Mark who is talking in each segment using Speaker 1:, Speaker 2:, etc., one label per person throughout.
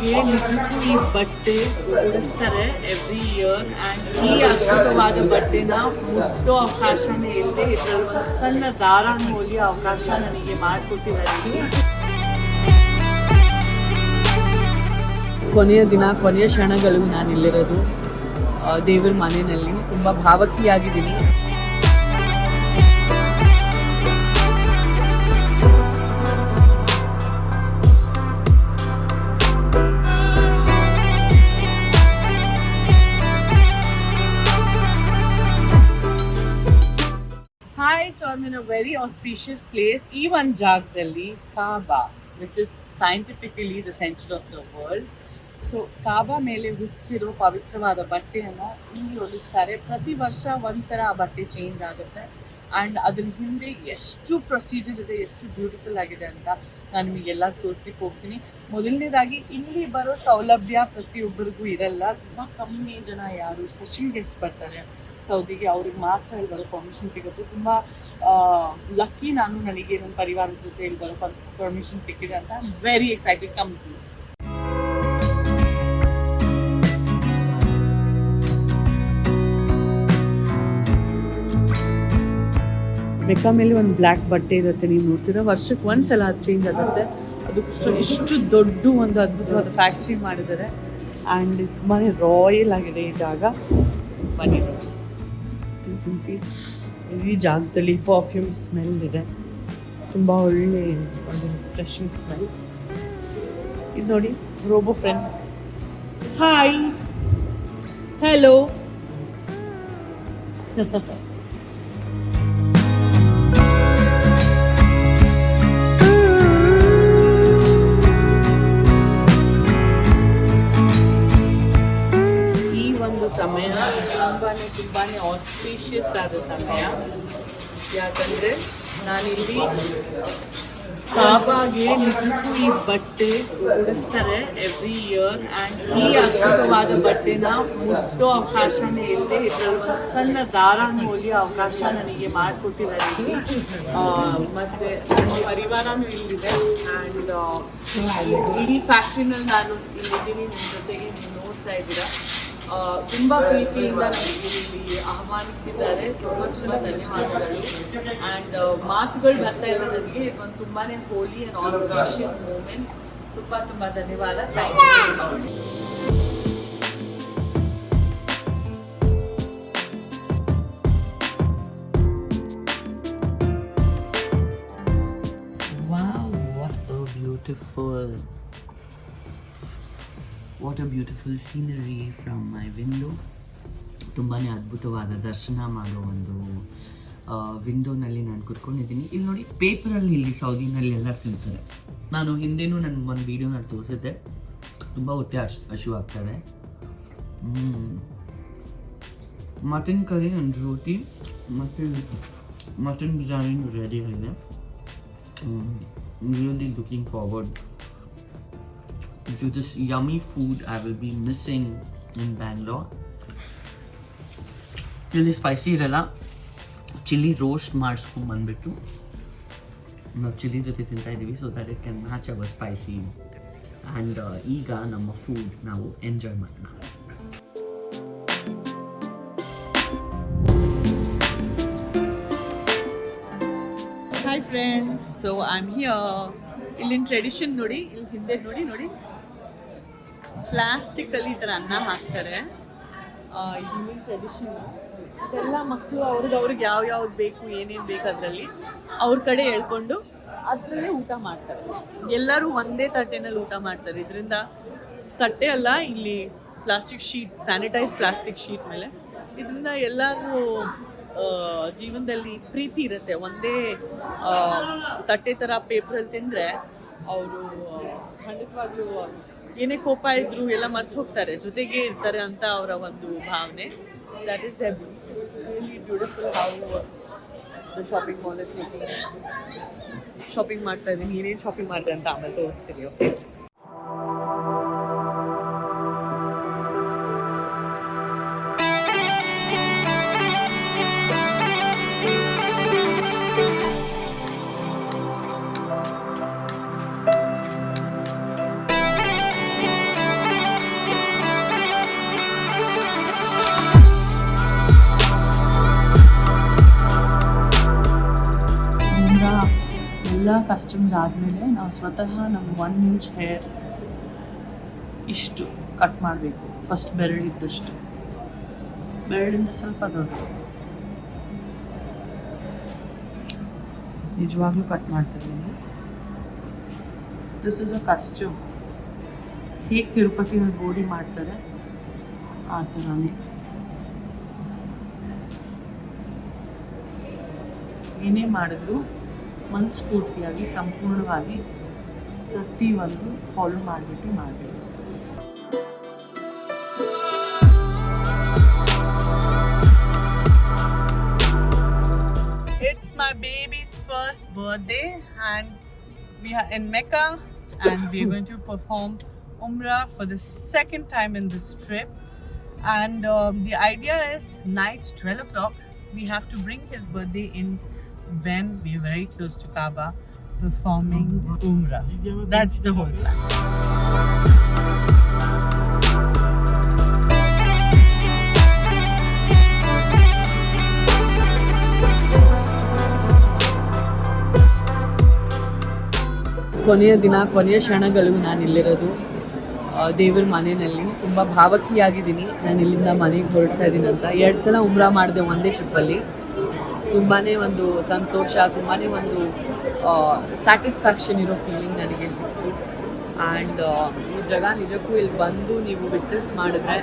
Speaker 1: ಕಾಬಾಗೆ ನಿಜಕ್ಕೂ ಈ ಬಟ್ಟೆ ಉಡಿಸ್ತಾರೆ ಎವ್ರಿ ಇಯರ್ ಆ್ಯಂಡ್ ಈ ಅದ್ಭುತವಾದ ಬಟ್ಟೆನ ಮುಟ್ಟೋ ಅವಕಾಶನೇ ಇಲ್ಲದೆ ಇದರಲ್ಲಿ ಒಂದು ಸಣ್ಣ ದಾರಾನ ಹೊಲಿಯೋ ಅವಕಾಶ ನನಗೆ ಮಾಡಿಕೊಟ್ಟಿದ್ದಾರೆ. ಕೊನೆಯ ದಿನ, ಕೊನೆಯ ಕ್ಷಣಗಳು ನಾನು ಇಲ್ಲಿರೋದು ದೇವರ ಮನೆಯಲ್ಲಿ ತುಂಬ ಭಾವಕಿಯಾಗಿದ್ದೀನಿ. Hi, so I'm in a very auspicious place. ಈ ಒಂದು ಜಾಗದಲ್ಲಿ Kaaba, which is scientifically the center of the world. So Kaaba ಮೇಲೆ ಹುಟ್ಟಿಸಿರೋ ಪವಿತ್ರವಾದ ಬಟ್ಟೆಯನ್ನು ಇಲ್ಲಿ ಹೊಲಿಸ್ತಾರೆ. ಪ್ರತಿ ವರ್ಷ ಒಂದ್ಸಲ ಆ ಬಟ್ಟೆ ಚೇಂಜ್ ಆಗುತ್ತೆ ಆ್ಯಂಡ್ ಅದ್ರ ಹಿಂದೆ ಎಷ್ಟು ಪ್ರೊಸೀಜರ್ ಇದೆ, ಎಷ್ಟು ಬ್ಯೂಟಿಫುಲ್ ಆಗಿದೆ ಅಂತ ನಾನು ನಿಮಗೆಲ್ಲ ತೋರಿಸ್ಲಿಕ್ಕೆ ಹೋಗ್ತೀನಿ. ಮೊದಲನೇದಾಗಿ ಇಲ್ಲಿ ಬರೋ ಸೌಲಭ್ಯ ಪ್ರತಿಯೊಬ್ಬರಿಗೂ ಇರಲ್ಲ. ತುಂಬ ಕಮ್ಮಿ ಜನ ಯಾರು ಸ್ಪೆಷಲ್ ಗೆಸ್ಟ್ ಬರ್ತಾರೆ ಸೌದಿಗೆ, ಅವ್ರಿಗೆ ಮಾತ್ರ ಇಲ್ಲಿ ಬರೋ ಪರ್ಮಿಷನ್ ಸಿಗುತ್ತೆ. ತುಂಬ ಲಕ್ಕಿ ನಾನು, ನನಗೆ ನನ್ನ ಪರಿವಾರದ ಜೊತೆ ಇಲ್ಲಿ ಬರೋ ಪರ್ಮಿಷನ್ ಸಿಕ್ಕಿದೆ ಅಂತ. I am very excited. Come to Mecca ಮೇಲೆ ಒಂದು ಬ್ಲ್ಯಾಕ್ ಬಟ್ಟೆ ಇರುತ್ತೆ, ನೀವು ನೋಡ್ತೀರಾ. ವರ್ಷಕ್ಕೆ ಒಂದ್ಸಲ ಅದು ಚೇಂಜ್ ಆಗುತ್ತೆ. ಅದು ಇಷ್ಟು ದೊಡ್ಡ ಒಂದು ಅದ್ಭುತವಾದ ಫ್ಯಾಕ್ಟ್ರಿ ಮಾಡಿದ್ದಾರೆ ಆ್ಯಂಡ್ ತುಂಬಾ ರಾಯಲ್ ಆಗಿದೆ ಈ ಜಾಗ. ಬನ್ನಿ, ಈ ಜಾಗದಲ್ಲಿ ಪರ್ಫ್ಯೂಮ್ ಸ್ಮೆಲ್ ಇದೆ, ತುಂಬ ಒಳ್ಳೆ ಒಂದು ರಿಫ್ರೆಶಿಂಗ್ ಸ್ಮೆಲ್. ಇದು ನೋಡಿ, ರೋಬೋ ಫ್ರೆಂಡ್. Hi, hello. ಸಮಯ ತುಂಬಾ ಆಸ್ಪೀಷಿಯಸ್ ಆದ ಸಮಯ. ಯಾಕಂದರೆ ನಾನಿಲ್ಲಿ ಕಾಬಾಗೆ ನಿಜಕ್ಕೂ ಈ ಬಟ್ಟೆ ಉಡಿಸ್ತಾರೆ ಎವ್ರಿ ಇಯರ್ ಆ್ಯಂಡ್ ಈ ಅದ್ಭುತವಾದ ಬಟ್ಟೆನ ಮುಟ್ಟೋ ಅವಕಾಶನೇ ಇಲ್ಲದೆ ಇದರಲ್ಲಿ ಒಂದು ಸಣ್ಣ ದಾರಾನ ಹೊಲಿಯೋ ಅವಕಾಶ ನನಗೆ ಮಾಡಿಕೊಟ್ಟಿದ್ದಾರೆ. ಮತ್ತು ನನ್ನ ಪರಿವಾರನೂ ಇಲ್ಲಿದೆ ಆ್ಯಂಡ್ ಇಡೀ ಫ್ಯಾಕ್ಟ್ರಿನಲ್ಲಿ ನಾನು ಇಲ್ಲಿದ್ದೀನಿ ನಿಮ್ಮ ಜೊತೆಗೆ. ನೀವು ನೋಡ್ತಾ ಇದ್ದೀರಾ, ತುಂಬ ಪ್ರೀತಿಯಿಂದ ನನಗೆ ಇಲ್ಲಿ ಆಹ್ವಾನಿಸಿದ್ದಾರೆ. ತುಂಬ ಧನ್ಯವಾದಗಳು. ಆ್ಯಂಡ್ ಮಾತುಗಳು ಬರ್ತಾ ಇಲ್ಲ ನನಗೆ. ಇದೊಂದು ತುಂಬಾ ಹೋಲಿ ಆ್ಯಂಡ್ ಆಸ್ಪಿಷಿಯಸ್ ಮೂಮೆಂಟ್. ತುಂಬ ಧನ್ಯವಾದ. Thank you very much. Wow, what a beautiful scenery from my window. ತುಂಬಾ ಅದ್ಭುತವಾದ ದರ್ಶನ ಮಾಡೋ ಒಂದು ವಿಂಡೋನಲ್ಲಿ ನಾನು ಕೂತ್ಕೊಂಡಿದ್ದೀನಿ. ಇಲ್ಲಿ ನೋಡಿ, ಪೇಪರಲ್ಲಿ ಇಲ್ಲಿ ಸೌದಿನಲ್ಲಿ ಎಲ್ಲ ತಿಂತಾರೆ. ನಾನು ಹಿಂದೆನೂ ನನ್ನ ಒಂದು ವೀಡಿಯೋನಲ್ಲಿ ತೋರಿಸಿದ್ದೆ. ತುಂಬ ಹೊಟ್ಟೆ ಹಸಿವಾಗ್ತದೆ. ಮಟನ್ ಕರಿ ಆ್ಯಂಡ್ ರೋಟಿ ಮತ್ತು ಮಟನ್ ಬಿರಿಯಾನಿ ರೆಡಿ ಆಗಿದೆ. Really looking forward to this yummy food I will be missing in Bangalore. ಇಲ್ಲಿ ಸ್ಪೈಸಿ ಇರಲ್ಲ. ಚಿಲ್ಲಿ ರೋಸ್ಟ್ ಮಾಡಿಸ್ಕೊಂಡು ಬಂದುಬಿಟ್ಟು ನಾವು ಚಿಲ್ಲಿ ಜೊತೆ ತಿಂತಾ ಇದ್ದೀವಿ, so that it can match our spicy. And ಈಗ ನಮ್ಮ ಫುಡ್ ನಾವು ಎಂಜಾಯ್ ಮಾಡೋಣ. Hi friends, so I am here. ಇಲ್ಲಿನ ಟ್ರೆಡಿಷನ್ ನೋಡಿ, ಇಲ್ಲಿ ಹಿಂದೆ ನೋಡಿ ಪ್ಲಾಸ್ಟಿಕಲ್ಲಿ ಈ ಥರ ಅನ್ನ ಹಾಕ್ತಾರೆ. ಇಲ್ಲಿನ ಟ್ರೆಡಿಷನ್ ಇದೆಲ್ಲ ಮಕ್ಕಳು ಅವ್ರಿಗೆ ಯಾವ್ದು ಬೇಕು, ಏನೇನು ಬೇಕು ಅದರಲ್ಲಿ ಅವ್ರ ಕಡೆ ಹೇಳ್ಕೊಂಡು ಅದರಲ್ಲೇ ಊಟ ಮಾಡ್ತಾರೆ. ಎಲ್ಲರೂ ಒಂದೇ ತಟ್ಟೆನಲ್ಲಿ ಊಟ ಮಾಡ್ತಾರೆ. ಇದರಿಂದ ತಟ್ಟೆ ಅಲ್ಲ, ಇಲ್ಲಿ plastic sheet, sanitise plastic sheet ಮೇಲೆ. ಇದರಿಂದ ಎಲ್ಲರೂ ಜೀವನದಲ್ಲಿ ಪ್ರೀತಿ ಇರುತ್ತೆ. ಒಂದೇ ತಟ್ಟೆ ಥರ ಪೇಪರಲ್ಲಿ ತಿಂದರೆ ಅವರು ಖಂಡಿತವಾಗ್ಲೂ ಏನೇ ಕೋಪ ಇದ್ದರೂ ಎಲ್ಲ ಮರ್ತು ಹೋಗ್ತಾರೆ, ಜೊತೆಗೆ ಇರ್ತಾರೆ ಅಂತ ಅವರ ಒಂದು ಭಾವನೆ. That is really beautiful how the shopping mall is looking. Shopping ಮಾಡ್ತಾ ಇದ್ದೀನಿ. ಏನೇನು ಶಾಪಿಂಗ್ ಮಾಡಿದೆ ಅಂತ ಆಮೇಲೆ ತೋರಿಸ್ತೀನಿ. ಓಕೆ, ಕಸ್ಟಮ್ಸ್ ಆದಮೇಲೆ ನಾವು ಸ್ವತಃ ನಮ್ಮ 1 ಇಂಚ್ ಹೇರ್ ಇಷ್ಟು ಕಟ್ ಮಾಡಬೇಕು. ಫಸ್ಟ್ ಬೆರಳಿದ್ದಷ್ಟು, ಬೆರಳಿಂದ ಸ್ವಲ್ಪ ದೊಡ್ಡದು. ನಿಜವಾಗ್ಲೂ ಕಟ್ ಮಾಡ್ತಿದ್ದೀನಿ. This is a custom. ಹೇಗೆ ತಿರುಪತಿನಲ್ಲಿ ಬೋಡಿ ಮಾಡ್ತಾರೆ ಆ ಥರನೇ. ಏನೇ ಮಾಡಿದ್ರು ಮನಸ್ಫೂರ್ತಿಯಾಗಿ ಸಂಪೂರ್ಣವಾಗಿ ಪ್ರತಿಯೊಂದು ಫಾಲೋ ಮಾಡಿಬಿಟ್ಟು ಮಾಡಬೇಕು. It's my baby's first birthday and we are in Mecca and we're going to perform Umrah for the second time in this trip. And the idea is night 12 o'clock we have to bring his birthday in when we are very close to Kaba performing Umrah. That's the whole plan. ಕೊನೆಯ ದಿನ, ಕೊನೆಯ ಕ್ಷಣಗಳು ನಾನು ಇಲ್ಲಿರೋದು ದೇವ್ರ ಮನೆಯಲ್ಲಿ. ತುಂಬ ಭಾವಕೀಯಾಗಿದ್ದೀನಿ. ನಾನು ಇಲ್ಲಿಂದ ಮನೆಗೆ ಹೊರಡ್ತಾ ಇದ್ದೀನಿ ಅಂತ. 2 ಸಲ ಉಮ್ರಾ ಮಾಡಿದೆ ಒಂದೇ ಟ್ರಿಪ್ಪಲ್ಲಿ. ತುಂಬಾ ಒಂದು ಸಂತೋಷ, ತುಂಬಾ ಒಂದು ಸ್ಯಾಟಿಸ್ಫ್ಯಾಕ್ಷನ್ ಇರೋ ಫೀಲಿಂಗ್ ನನಗೆ ಸಿಕ್ತು. ಆ್ಯಂಡ್ ಈ ಜಾಗ ನಿಜಕ್ಕೂ ಇಲ್ಲಿ ಬಂದು ನೀವು ವಿಟ್ನೆಸ್ ಮಾಡಿದ್ರೆ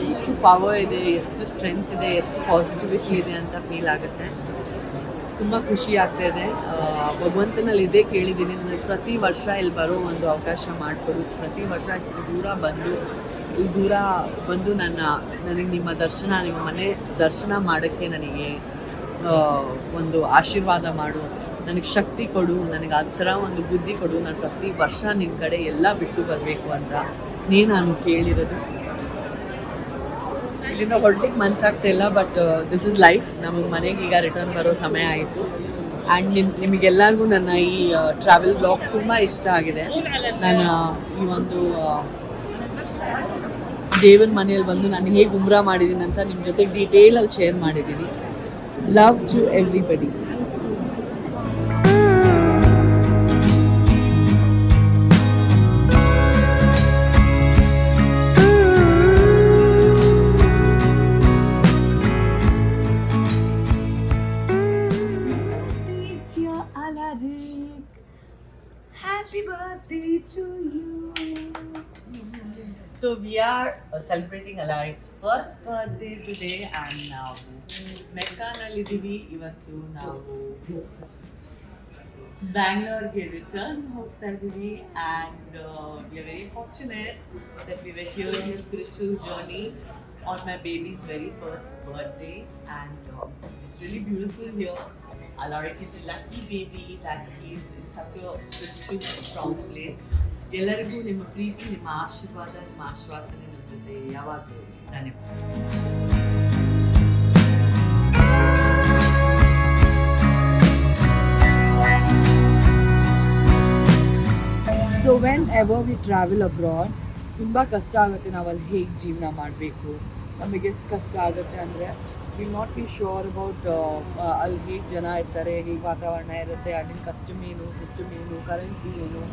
Speaker 1: ಎಷ್ಟು ಪವರ್ ಇದೆ, ಎಷ್ಟು ಸ್ಟ್ರೆಂತ್ ಇದೆ, ಎಷ್ಟು ಪಾಸಿಟಿವಿಟಿ ಇದೆ ಅಂತ ಫೀಲ್ ಆಗುತ್ತೆ. ತುಂಬ ಖುಷಿ ಆಗ್ತಾಯಿದೆ. ಭಗವಂತನಲ್ಲಿ ಇದೇ ಕೇಳಿದ್ದೀನಿ, ನನಗೆ ಪ್ರತಿ ವರ್ಷ ಇಲ್ಲಿ ಬರೋ ಒಂದು ಅವಕಾಶ ಮಾಡಿಕೊಡು. ಪ್ರತಿ ವರ್ಷ ಇಷ್ಟು ದೂರ ಬಂದು ನನಗೆ ನಿಮ್ಮ ದರ್ಶನ, ನಿಮ್ಮ ಮನೆ ದರ್ಶನ ಮಾಡೋಕ್ಕೆ ನನಗೆ ಒಂದು ಆಶೀರ್ವಾದ ಮಾಡು, ನನಗೆ ಶಕ್ತಿ ಕೊಡು, ನನಗೆ ಆ ಥರ ಒಂದು ಬುದ್ಧಿ ಕೊಡು. ನಾನು ಪ್ರತಿ ವರ್ಷ ನಿಮ್ಮ ಕಡೆ ಎಲ್ಲ ಬಿಟ್ಟು ಬರಬೇಕು ಅಂತ ನಾನು ಕೇಳಿರೋದು. ಇಲ್ಲಿಂದ ಹೊರಡ್ಲಿಕ್ಕೆ ಮನಸ್ಸಾಗ್ತಾ ಇಲ್ಲ, ಬಟ್ ದಿಸ್ ಇಸ್ ಲೈಫ್. ನಮಗೆ ಮನೆಗೆ ಈಗ ರಿಟರ್ನ್ ಬರೋ ಸಮಯ ಆಯಿತು. ಆ್ಯಂಡ್ ನಿಮಗೆಲ್ಲರಿಗೂ ನನ್ನ ಈ ಟ್ರಾವೆಲ್ ಬ್ಲಾಗ್ ತುಂಬ ಇಷ್ಟ ಆಗಿದೆ. ನಾನು ಈ ಒಂದು ದೇವರ ಮನೆಯಲ್ಲಿ ಬಂದು ನಾನು ಹೇಗೆ ಉಮ್ರಾ ಮಾಡಿದ್ದೀನಿ ಅಂತ ನಿಮ್ಮ ಜೊತೆ ಡೀಟೇಲಲ್ಲಿ ಶೇರ್ ಮಾಡಿದ್ದೀನಿ. Love to everybody. Happy birthday to you. So we are celebrating Alaric's first birthday today and ನಾವು ಮೆಕ್ಕಾ ನಲ್ಲಿದ್ದೀವಿ. ಇವತ್ತು ನಾವು ಬ್ಯಾಂಗ್ಳೂರ್ಗೆ ರಿಟರ್ನ್ ಹೋಗ್ತಾ ಇದ್ದೀವಿ and we are very fortunate that we were here in a spiritual journey on my baby's very first birthday and it's really beautiful here. Alaric is a lucky baby that he is in such a spiritual strong place. ಎಲ್ಲರಿಗೂ ನಿಮ್ಮ ಪ್ರೀತಿ, ನಿಮ್ಮ ಆಶೀರ್ವಾದ, ನಿಮ್ಮ ಆಶ್ವಾಸನೆ ನನ್ನ ಜೊತೆ ಯಾವಾಗಲೂ ಇದ್ದಾನೆ. So when ever V travel abroad ತುಂಬ ಕಷ್ಟ ಆಗುತ್ತೆ. ನಾವು ಅಲ್ಲಿ ಹೇಗೆ ಜೀವನ ಮಾಡಬೇಕು, ನಮಗೆ ಎಷ್ಟು ಕಷ್ಟ ಆಗುತ್ತೆ ಅಂದರೆ will not be sure about ಅಲ್ಲಿ ಹೇಗೆ ಜನ ಇರ್ತಾರೆ, ಹೇಗೆ ವಾತಾವರಣ ಇರುತ್ತೆ, ಅಲ್ಲಿನ ಕಸ್ಟಮ್ ಏನು, ಸಿಸ್ಟಮ್ ಏನು, ಕರೆನ್ಸಿ ಏನು,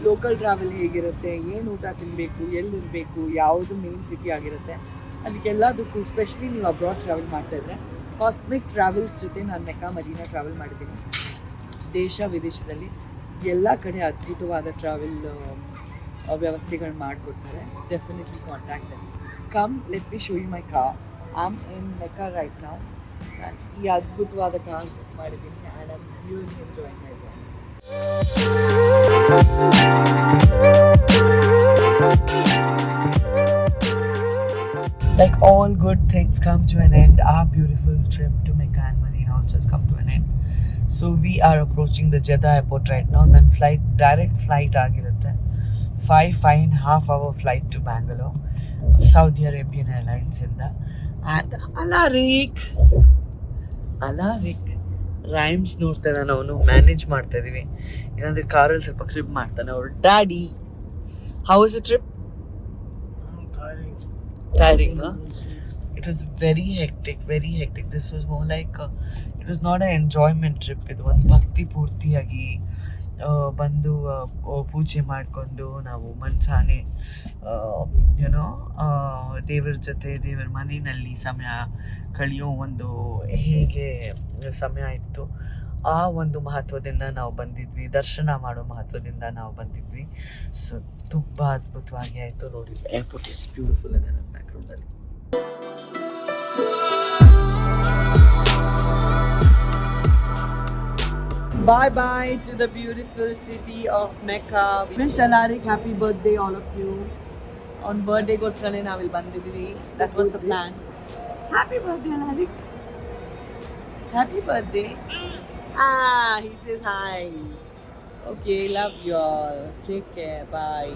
Speaker 1: ಲೋಕಲ್ ಟ್ರಾವೆಲ್ ಹೇಗಿರುತ್ತೆ, ಏನು ಊಟ ತಿನ್ನಬೇಕು, ಎಲ್ಲಿರಬೇಕು, ಯಾವುದು ಮೇನ್ ಸಿಟಿ ಆಗಿರುತ್ತೆ. ಅದಕ್ಕೆಲ್ಲದಕ್ಕೂ ಸ್ಪೆಷಲಿ ನೀವು ಅಬ್ರಾಡ್ ಟ್ರಾವೆಲ್ ಮಾಡ್ತಾಯಿದ್ರೆ ಕಾಸ್ಮಿಕ್ ಟ್ರಾವೆಲ್ಸ್ ಜೊತೆ ನಾನು ಮೆಕ್ಕಾ ಮದೀನಾ ಟ್ರಾವೆಲ್ ಮಾಡಿದ್ದೀನಿ. ದೇಶ ವಿದೇಶದಲ್ಲಿ ಎಲ್ಲ ಕಡೆ ಅದ್ಭುತವಾದ ಟ್ರಾವೆಲ್ ವ್ಯವಸ್ಥೆಗಳು ಮಾಡಿಕೊಡ್ತಾರೆ. Definitely contact them. Come let me show you my car. I am in Mecca right now. ನಾನು ಈ ಅದ್ಭುತವಾದ ಕಾರ್ ಬುಕ್ ಮಾಡಿದ್ದೀನಿ and I am really enjoying my journey. Like all good things come to an end, our beautiful trip to Mecca and Medina also has come to an end. So we are approaching the Jeddah airport right now. Then direct flight ಆಗಿರುತ್ತೆ. 5.5 hour flight to Bangalore, Saudi Arabian Airlines ಇಂದ. And Alaric rhymes ನೋಡ್ತಾ ಇದ್ದಾನೆ, ಅವನು manage ಮಾಡ್ತಾ ಇದೀವಿ. ಏನಂದ್ರೆ ಕಾರಲ್ಲಿ ಸ್ವಲ್ಪ ಕ್ರಿಪ್ ಮಾಡ್ತಾನೆ. ಅವ್ರು daddy, how was the trip? Tiring, huh? It was very hectic. This was more like it was not an enjoyment trip. It was bhakti purtiyagi
Speaker 2: ಬಂದು ಪೂಜೆ ಮಾಡಿಕೊಂಡು ನಾವು ಮನಸಾನೆ ಏನೋ ದೇವರ ಜೊತೆ ದೇವರ ಮನೆಯಲ್ಲಿ ಸಮಯ ಕಳೆಯೋ ಒಂದು ಹೇಗೆ ಸಮಯ ಇತ್ತು ಆ ಒಂದು ಮಹತ್ವದಿಂದ ನಾವು ಬಂದಿದ್ವಿ, ದರ್ಶನ ಮಾಡೋ ಮಹತ್ವದಿಂದ ನಾವು ಬಂದಿದ್ವಿ. ಸೊ ತುಂಬ ಅದ್ಭುತವಾಗಿ ಆಯಿತು ನೋಡಿ. ಏರ್ಪೋರ್ಟ್ ಇಸ್ ಬ್ಯೂಟಿಫುಲ್ ಇದೆ ನನ್ನ ಬ್ಯಾಕ್ಗ್ರೌಂಡಲ್ಲಿ. Bye bye to the beautiful city of Mecca. Wish Alarik happy birthday all of you. On birthday goskane navil bandidvi. That was the plan. Happy birthday Alarik. Happy birthday. He says hi. Okay, love you all. Take care. Bye.